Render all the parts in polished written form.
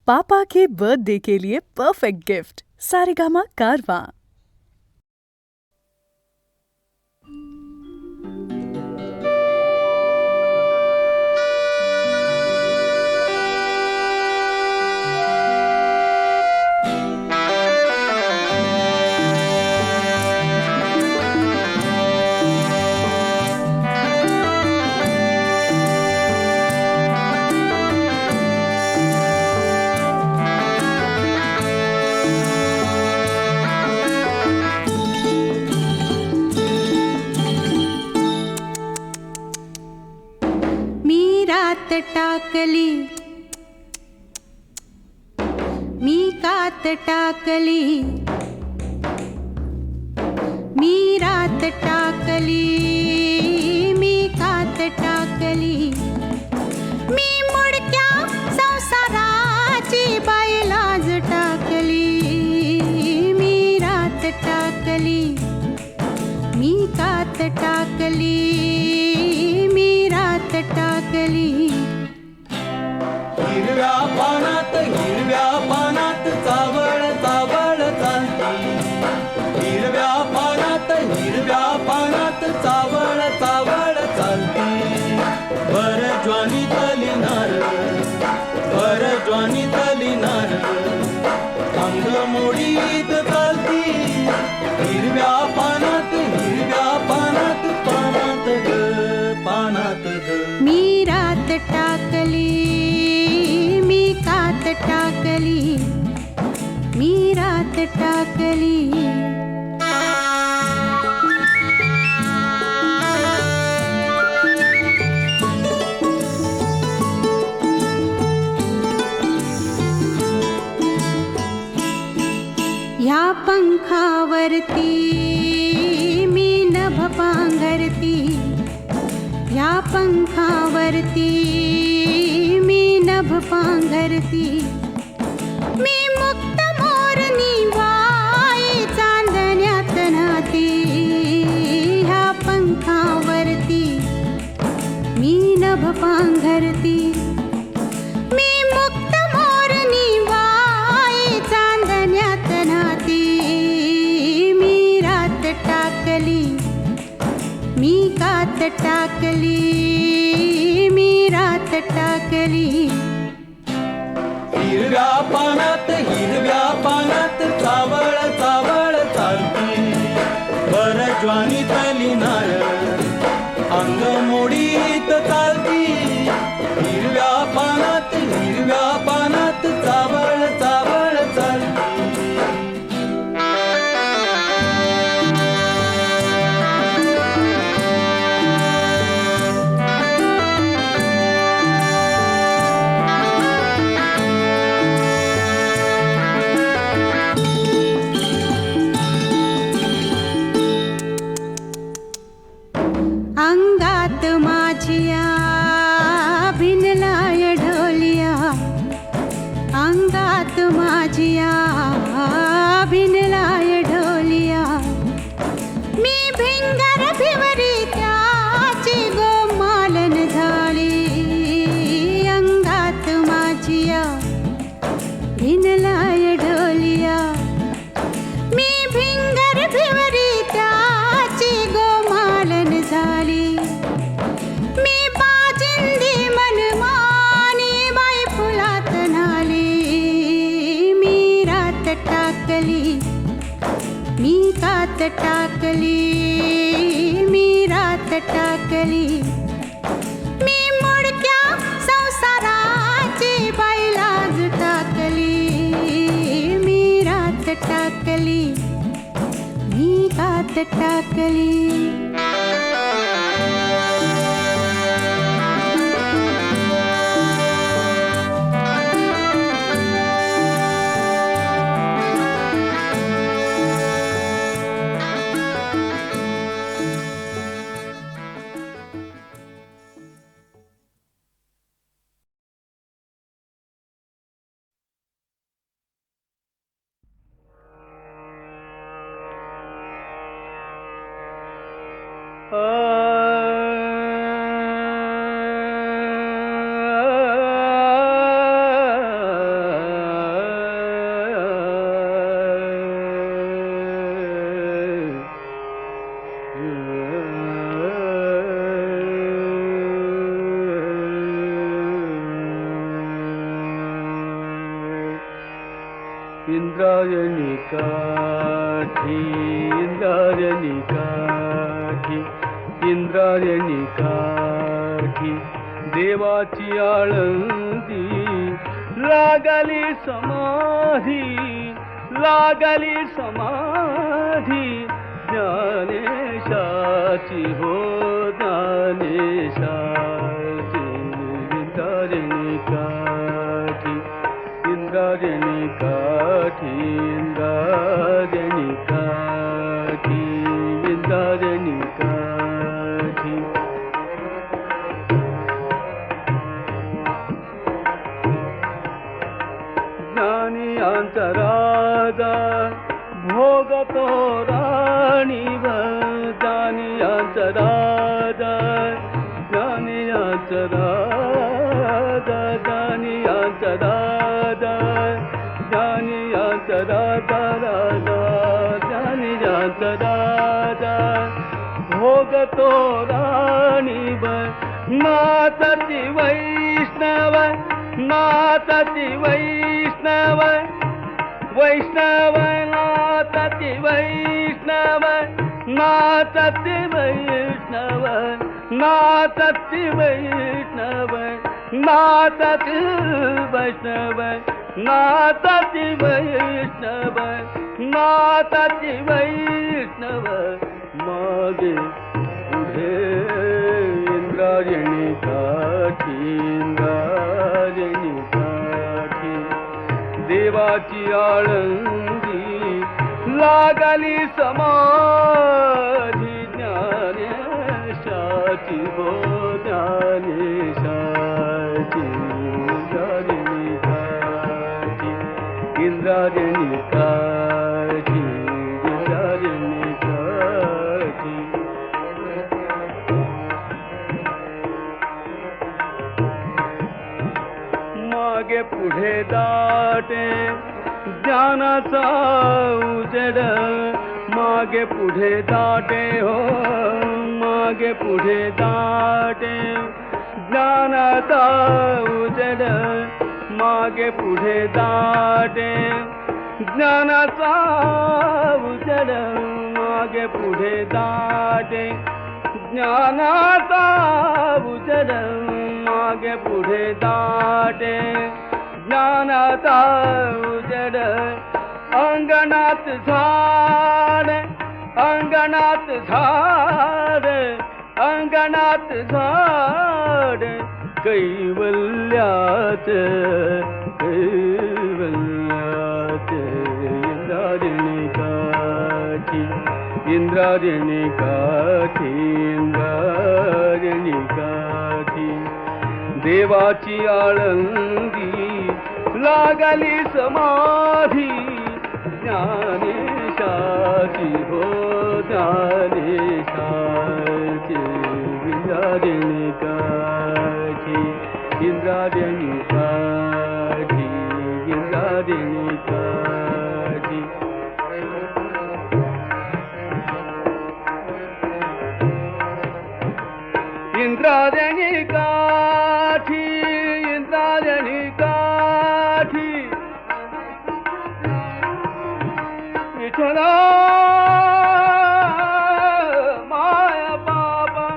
पापा के birthday के लिए perfect gift Saregama कारवां। रात टाकली मी कात टाकली मी रात टाकली मी कात टाकली मी मुडक्या संसाराची बाईलाज टाकली मी रात टाकली मी कात टाकली मी रात टाकली हिरव्या पानात चावळ चावळ चालती हिरव्या पानात चावळ चावळ चालती भर ज्वानी तलिनार अंग मोडीत चालती हिरव्या पानात पानात मी रात टाकली मी कात टाकली मी रात टाकली ह्या पंखावरती मी नभ पांघरती ह्या पंखावरती मी नभ पांघरती मी मुक्त मोरनी वाई चांदण्यात नाती ह्या पंखावरती मी नभ पांघरती मी मुक्त मोरनी वाई चांदण्यात नाती मी रात टाकली मी कात टाकली मी रात टाकली हिरव्या पानात चावळ चावळ चालती भर ज्वानी तलिनार अंग मोडीत चालती हिरव्या पानात चावळ चावळ चालती अंगात माझिया भिनलाय ढोलिया अंगात माझिया भिनलाय ढोलिया मी भिंगर भिवरी त्याची गोमालन झाली अंगात माझिया भिनलाय ढोलिया मी भिंगर भिवरी त्याची गोमालन झाली मी बाजिंदी मनमानी बाई फुलात नाली मी रात टाकली मी कात टाकली मी रात टाकली मी मुडक्या संसाराची बाईलाज टाकली मी रात टाकली मी कात टाकली इंद्रायणी काठी इंद्रायणी काठी इंद्रायणी काठी देवाची आळंदी लागली समाधी ज्ञानेशाची हो ज्ञानेशाची इंद्रायणी काठी इंद्रायणी काठी इंद्रायणी काठी इंद्रायणी काठी ज्ञानियांचा राजा भोगतो राणीवर ज्ञानियांचा राजा ज्ञानियांचा राजा ज्ञानियांचा राजा ज्ञानियांचा राजा राजा ज्ञानियांचा राजा भोगतो राणीवर नाचती वैष्णव नाचती वैष्णव वैष्णव नाचती वैष्णव नाचती वैष्णव नाचती वैष्णव नाचती वैष्णव नाचती वैष्णव नाचती वैष्णव मागे पुढे इंद्रायणी काठी इंद्रायणी काठी देवाची आळंदी लागली समाधी ज्ञानेशाची हो ज्ञानेशाची इंद्रायणी काठी इंद्रायणी काठी इंद्रायणी काठी मागे पुढे दाटे ज्ञानाचा उजेड मागे पुढे दाटे हो मागे पुढे दाटे ज्ञानाचा उजेड मागे पुढे दाटे ज्ञानाचा उजेड मागे पुढे दाटे ज्ञानाचा उजेड मागे पुढे दाटे ज्ञानाचा उजेड अंगणात झाड अंगणात झाड अंगणात झाड कैवल्यात कैवल्यात इंद्रायणी काठी इंद्रायणी काठी इंद्रायणी काठी देवाची आळंदी लागली समाधी ज्ञानेशाची हो ज्ञानेशाची इंद्रायणी काठी इंद्रायणी काठी इंद्रायणी काठी इंद्रायणी काठी इंद्रायणी काठी विठ्ठला माया बाबा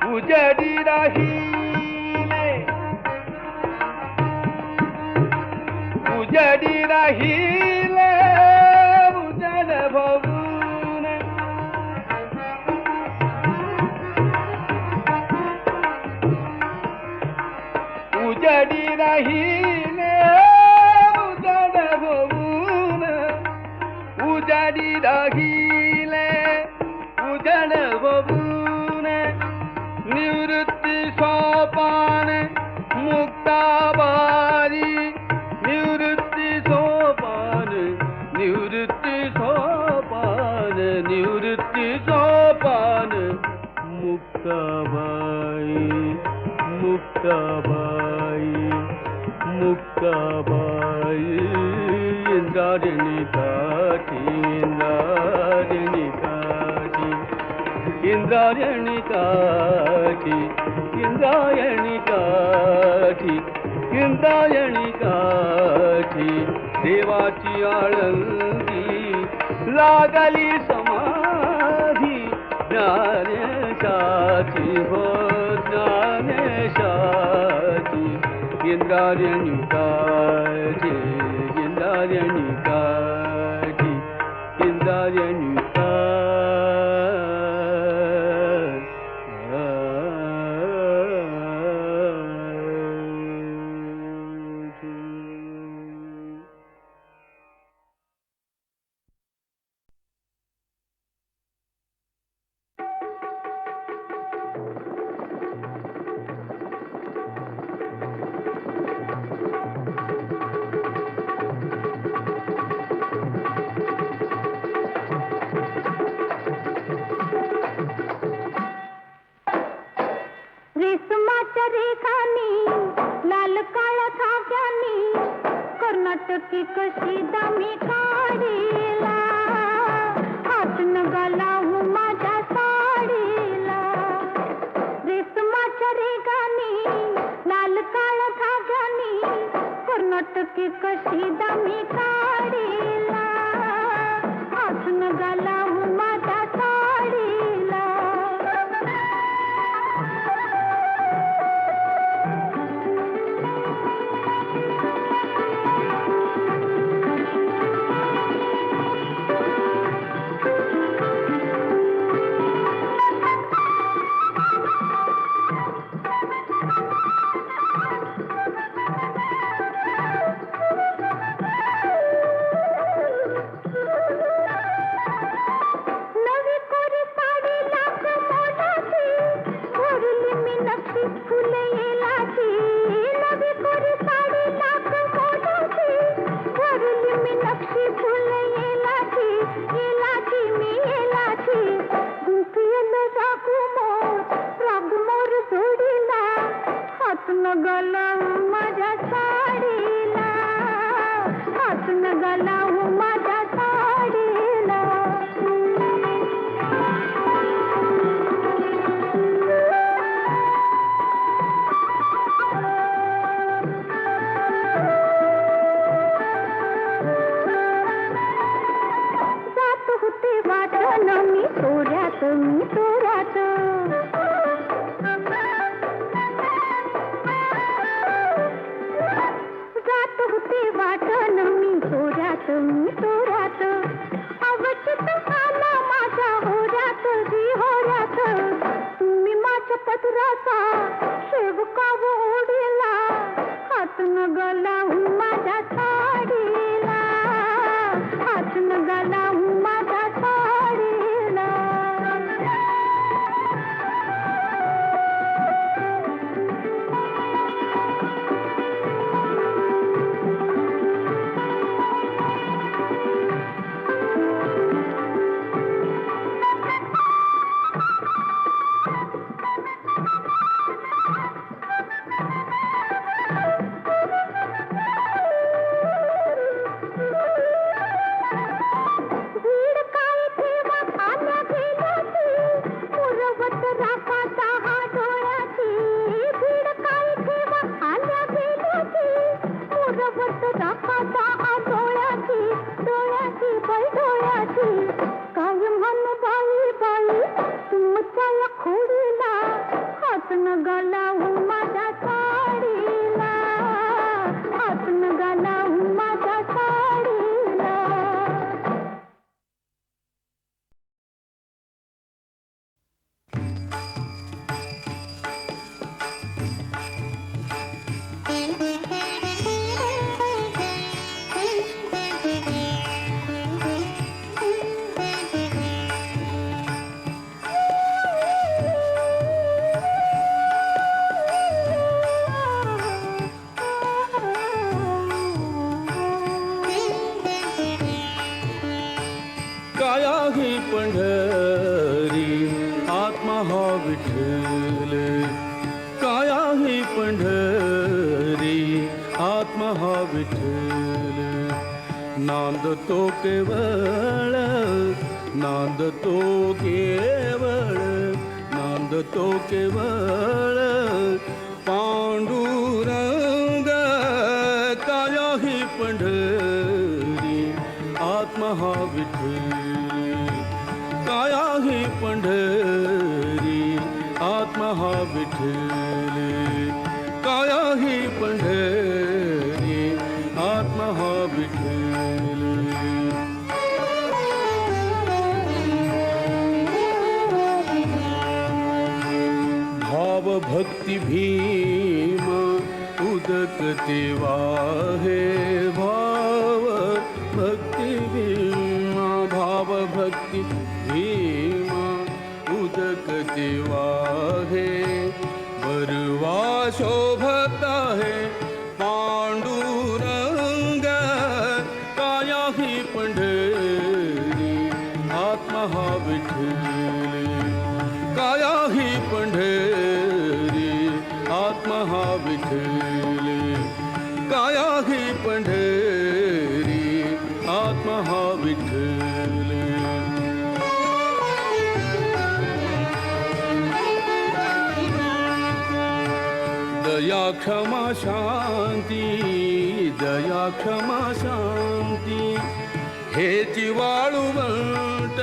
उजडी राहिले उजडी राहिले उजड भरून उजडी राहिले उजड भरून उजडी राहिले उजड भरून निवृत्ती सोपान मुक्ताबारी निवृत्ती सोपान बाई इंद्रायणी काठी इंद्रायणी काठी इंद्रायणी काठी इंद्रायणी काठी इंद्रायणी काठी देवाची आळंदी लागली समाधी ज्ञानेशाची हो ज्ञानेशाची इंद्रायणी काठी इंद्रायणी काठी इंद्रायणी रेशमाच्या रेखानी लाल काळ्या धाग्यानी कर्नाटकी कशी दामी काढीला हात नगाला माझ्या साडीला रेशमाच्या रेखानी लाल काळ्या धाग्यानी कर्नाटकी कशी दामी काढीला हात नगाला माझ्या साडीला नगाला माझ्या साडीला हात नगाला माझ्या साडीला जात होते वाटण मी तोऱ्यात जात होते वाटण मी तोऱ्यात अवचित आला माझ्या होऱ्यात होऱ्यात तुम्ही माझ्या पदराचा शेवका ओढीला हात नगाला माझ्या साडीला हात नगाला माझ्या साडीला काय म्हण बाई बाई तुमच्या या खोडीला हात नगाला माझ्या साडीला हात नगाला माझ्या साडीला विठ्ठल नांदतो केवळ नांदतो केवळ नांदतो केवळ पांडुरंग काया ही पंढरी आत्मा हा विठ्ठल काया ही पंढरी आत्मा हा विठ्ठल काया ही पंढरी आत्मा हा विठ्ठल भाव भक्ती भीम उदकते वाहे भाव भक्ती भीमा भाव भक्ती भीमा उदकते वाहे बरवा शोभता है पांडुरंग काया ही पंढरी आत्मा हा विठ्ठल काया ही पंढरी आत्मा हा विठ्ठल काया ही पंढरी आत्मा हा विठ्ठल दया क्षमा शांती दया क्षमा शांती हेची वाळुवंट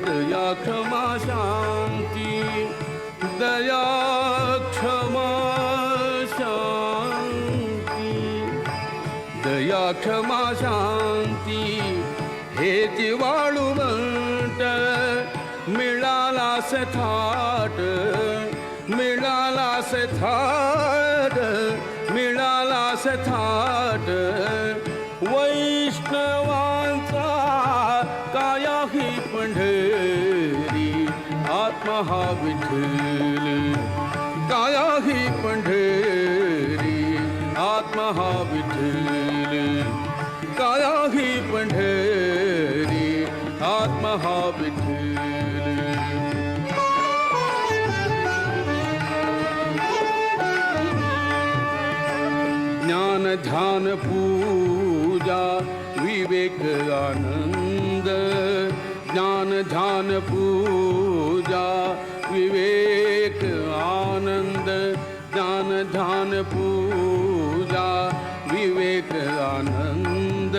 दया क्षमा शांती दया क्षमा शांती दया क्षमा शांती हेची वाळुवंट मिळाला थाट मिळाला थाट मिळाला थाट वैष्णवांचा काया ही पंढरी आत्मा हा विठ्ठल काया ही पंढरी आत्मा हा विठ्ठल काया ही पंढरी आत्मा हा विठ्ठल ज्ञान ध्यान पूजा विवेक आनंद ज्ञान ध्यान पूजा विवेक आनंद ज्ञान ध्यान पूजा विवेक आनंद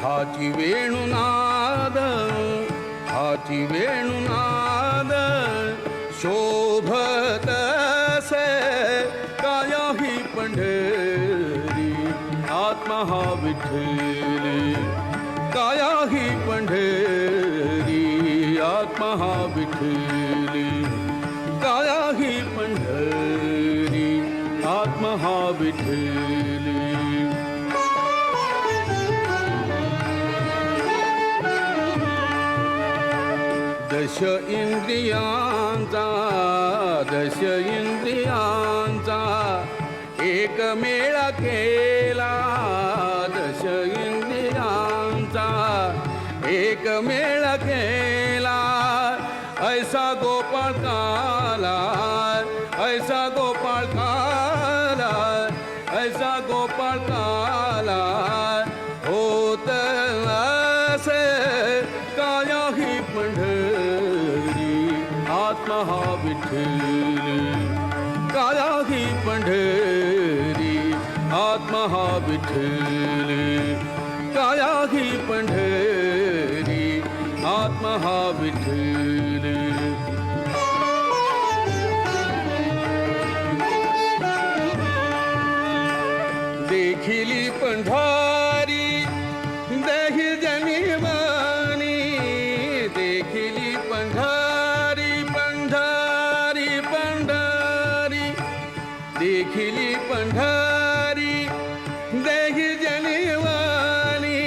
हाची वेणुनाद हाची वेणुनाद शोभत से काया ही पंढरी आत्मा हा विठ्ठल काया ही पंढरी आत्मा हा विठ्ठल काया ही पंढरी आत्मा हा विठ्ठल दश इंद्रियांचा दश इंद्रियांचा एक मेळा केला दश इंद्रियांचा एक मेळा केला ऐसा गोपाळ काला ऐसा गोपाळ काला ऐसा गोपाळ काला होत असे काया ही पंढरी आत्मा हा विठ्ठल काया ही पंढरी आत्मा हा विठ्ठल काया ही पंढरी आत्मा हा विठ्ठल देखिली पंढरी देहि जनिवानी देखिली पंढरी पंढरी पंढरी देखिली पंढरी देहि जनिवानी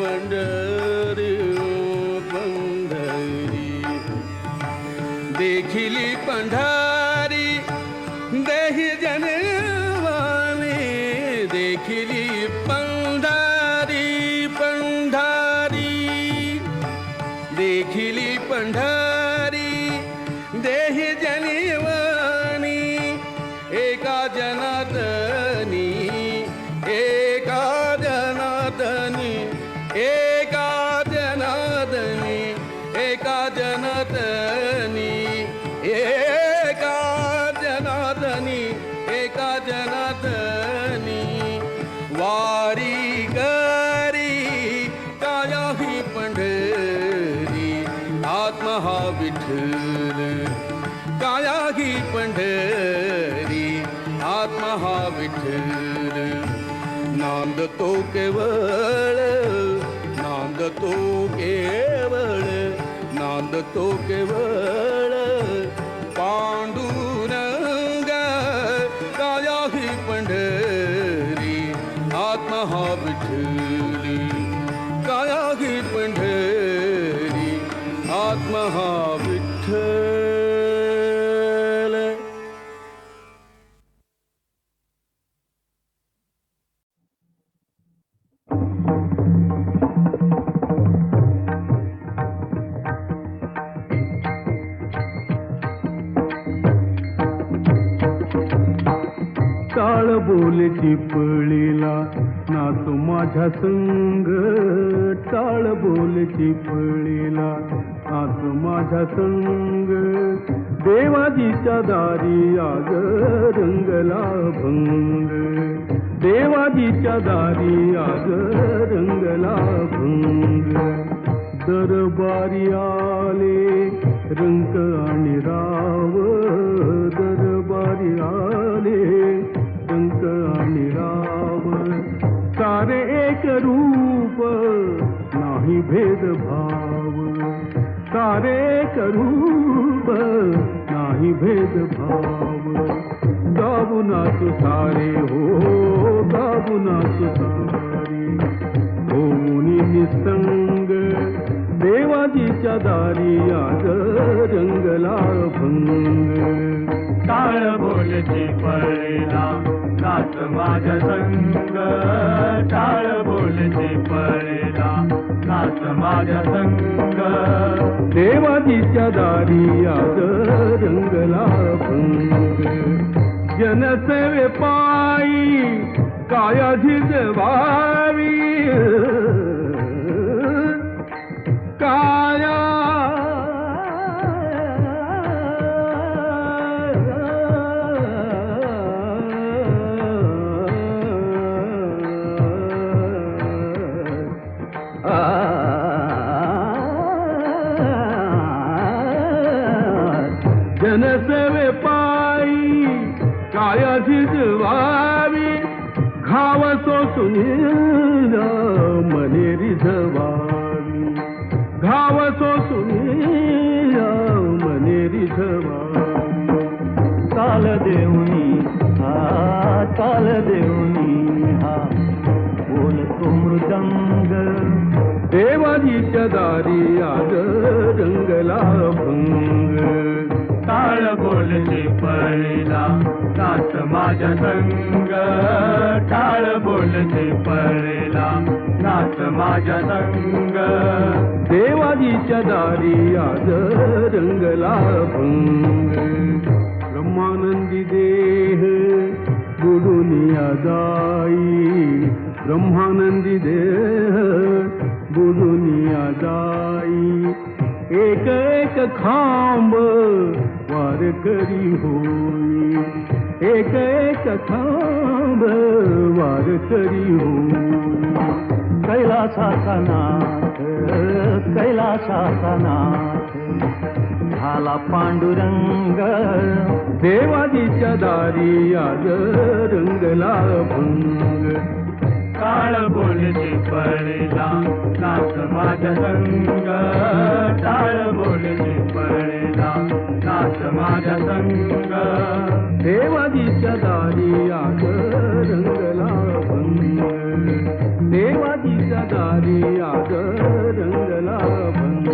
पंढरी पंढरी देखिली पंढरी देहि जनवानी देखिली पंढरी पंढरी देखिली पंढरी देहि जनिवानी एका जनातनी एका जनातनी एका जनातनी एका जनातनी एका जनातनी एका जनातनी वारी करी काया ही पंढरी आत्मा हा विठ्ठल काया ही पंढरी आत्मा हा विठ्ठल नांदतो केवळ नांदतो केवळ नांदतो केवळ पांडुरंग काया ही पंढरी आत्मा हा विठ्ठल काया ही पंढरी आत्मा हा विठ्ठल. टाळ बोल चिपळीला नाचू माझ्या संग टाळ बोल चिपळीला नाचू माझ्या संग देवाजीच्या दारी आज रंगला भंग देवाजीच्या दारी आज रंगला भंग दरबारी आले रंग आणि राव दरबारी आले रंग आणि राव सारे एक रूप नाही भेदभाव सारे एक रूप नाही भेदभाव गाऊ नाचू सारे हो गाऊ नाचू सारे होऊनी निसंग देवाजीच्या दारी आज रंगला भंग टाळ बोलची पळेला नाच माझ्या संग टाळ बोलची पळेला नाच माझ्या संग देवाजीच्या दारी आज रंगला भंग जनसेवे पायी काया झिजवावी काया जनसेवे पायी काया झिजवावी घाव सोसून मने रिझवावी घाव सोसून मने रिझवावी काल देऊनी हा बोलतो मृदंग देवाजीच्या दारी आज रंगला भंग टाळ बोलचे पळेला नाच माझ्या संग टाळ बोलचे पळेला नाच माझ्या संग देवाजीच्या दारी आज रंगला भंग ब्रह्मानंदी देह बुडुनिया जाई ब्रह्मानंदी देह बुडुनिया जाई एक एक खांब वार करी होई एक एक खांब वार करी होई कैलासाचा नाथ झाला पांडुरंग देवाजीच्या दारी आज रंगला भंग टाळ बोलचे पळेला नाच माझ्या संग टाळ बोलचे पळेला नाच माझ्या संग देवाजीच्या दारी आज रंगला भंग देवाजीच्या दारी आज रंगला भंग.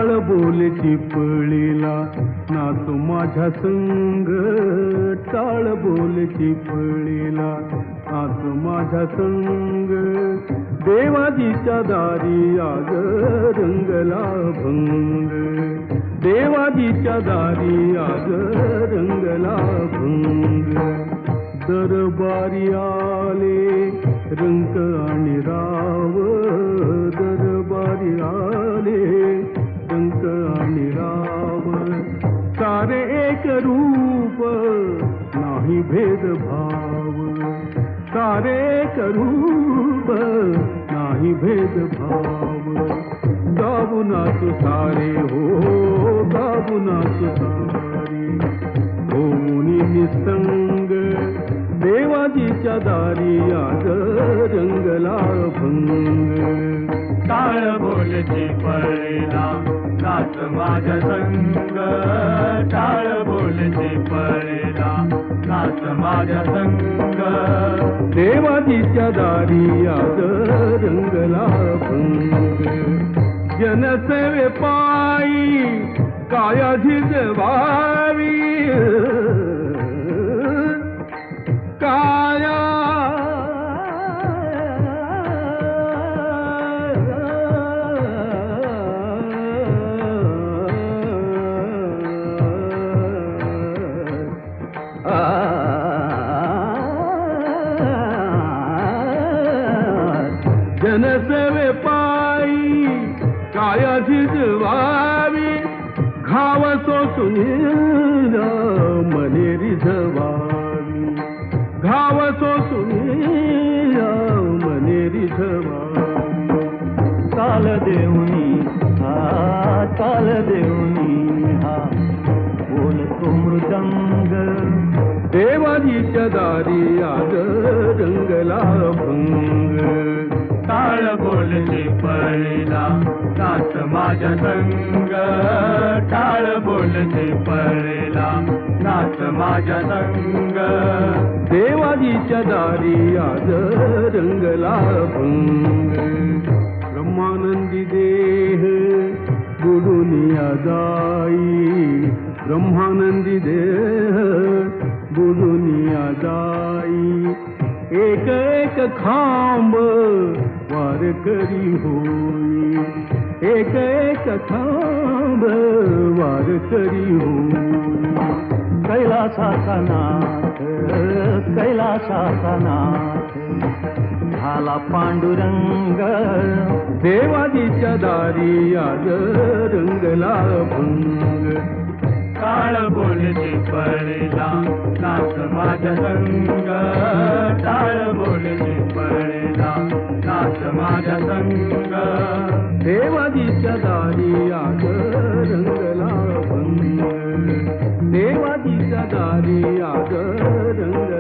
टाळ बोल चिपळीला नाचो माझ्या संग टाळ बोल चिपळीला नाचो माझ्या संग देवाजीच्या दारी आज रंगला भंग देवाजीच्या दारी आज रंगला भंग दरबारी आले रंग आणि राव दरबारी आले रंग आणि राव सारे एक रूप नाही भेदभाव सारे एक रूप नाही भेदभाव गाऊ नाचो सारे हो गाऊ नाचो सारे होऊनी निसंग देवाजीच्या दारी आज रंगला भंग टाळ बोल चिपळीला नाच माझ्या संग टाळ बोल चिपळीला नाच माझ्या संग देवाजीच्या दारी आज रंगला भंग जनसेवे पायी काया झिजवावी काया जनसेवे पायी काया झिजवावी घाव सोसून मने रिझवावी घाव सोसून मने रिझवावी चाल देऊनी हा बोलतो मृदंग देवाजीच्या दारी आज रंगला भंग टाळ बोल चिपळीला नाच माझ्या संग टाळ बोल चिपळीला नाच माझ्या संग देवाजीच्या दारी आज रंगला भंग ब्रह्मानंदी देह बुडुनिया जाई ब्रह्मानंदी देह बुडुनिया जाई एक एक खांब वार करी होई एक एक खांब वार करी होई कैलासाचा नाथ झाला पांडुरंग देवाजीच्या दारी आज रंगला भंग टाळ बोल चिपळीला नाच माझ्या संग टाळ बोल चिपळीला नाच माझ्या संग देवाजीच्या दारी आज रंगला भंग देवाजीच्या दारी आज रंगला